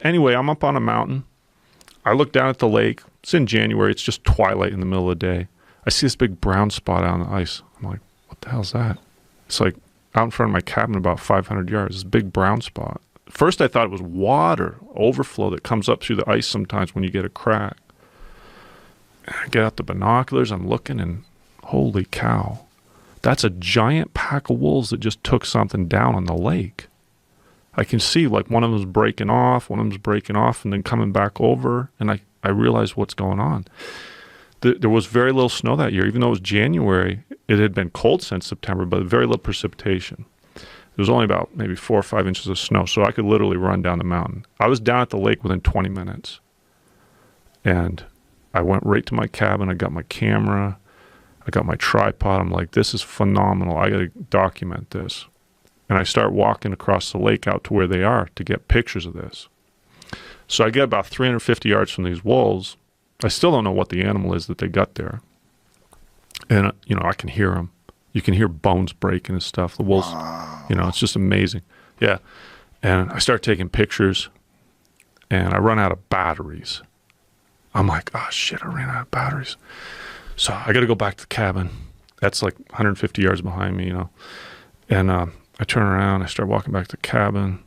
Anyway, I'm up on a mountain. I look down at the lake. It's in January. It's just twilight in the middle of the day. I see this big brown spot out on the ice. I'm like, what the hell's that? It's like out in front of my cabin about 500 yards. This big brown spot. First, I thought it was water overflow that comes up through the ice sometimes when you get a crack. And I get out the binoculars. I'm looking, and holy cow. That's a giant pack of wolves that just took something down on the lake. I can see like one of them's breaking off, and then coming back over, and I realized what's going on. There was very little snow that year. Even though it was January, it had been cold since September, but very little precipitation. There was only about maybe 4 or 5 inches of snow, so I could literally run down the mountain. I was down at the lake within 20 minutes, and I went right to my cabin. I got my camera. I got my tripod. I'm like, this is phenomenal. I got to document this. And I start walking across the lake out to where they are to get pictures of this. So I get about 350 yards from these wolves. I still don't know what the animal is that they got there. And, I can hear them. You can hear bones breaking and stuff. The wolves, it's just amazing. Yeah. And I start taking pictures, and I run out of batteries. I'm like, oh, shit, I ran out of batteries. So I got to go back to the cabin. That's like 150 yards behind me, And I turn around, I start walking back to the cabin.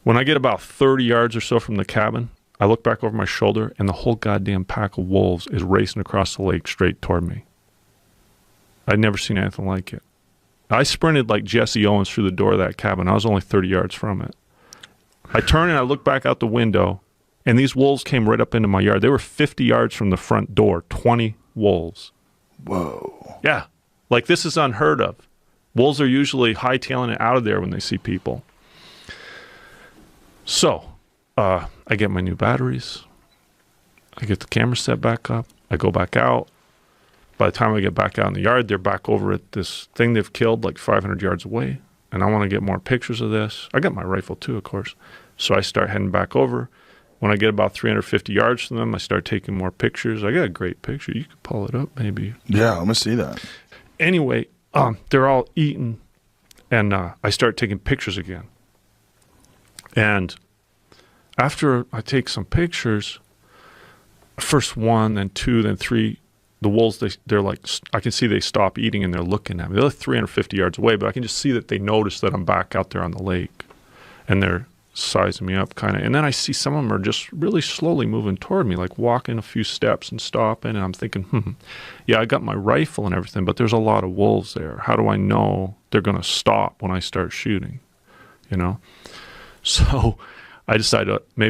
When I get about 30 yards or so from the cabin, I look back over my shoulder, and the whole goddamn pack of wolves is racing across the lake straight toward me. I'd never seen anything like it. I sprinted like Jesse Owens through the door of that cabin. I was only 30 yards from it. I turn and I look back out the window, and these wolves came right up into my yard. They were 50 yards from the front door, 20 wolves. Whoa. Yeah. Like, this is unheard of. Wolves are usually hightailing it out of there when they see people. So, I get my new batteries. I get the camera set back up. I go back out. By the time I get back out in the yard, they're back over at this thing they've killed like 500 yards away. And I want to get more pictures of this. I got my rifle too, of course. So I start heading back over. When I get about 350 yards from them, I start taking more pictures. I got a great picture. You could pull it up maybe. Yeah, I'm going to see that. Anyway, they're all eating, and I start taking pictures again. And after I take some pictures, first one, then two, then three, the wolves, they're like, I can see they stop eating and they're looking at me. They're like 350 yards away, but I can just see that they notice that I'm back out there on the lake, and they're sizing me up kind of. And then I see some of them are just really slowly moving toward me, like walking a few steps and stopping. And I'm thinking, yeah, I got my rifle and everything, but there's a lot of wolves there. How do I know they're going to stop when I start shooting? So I decided maybe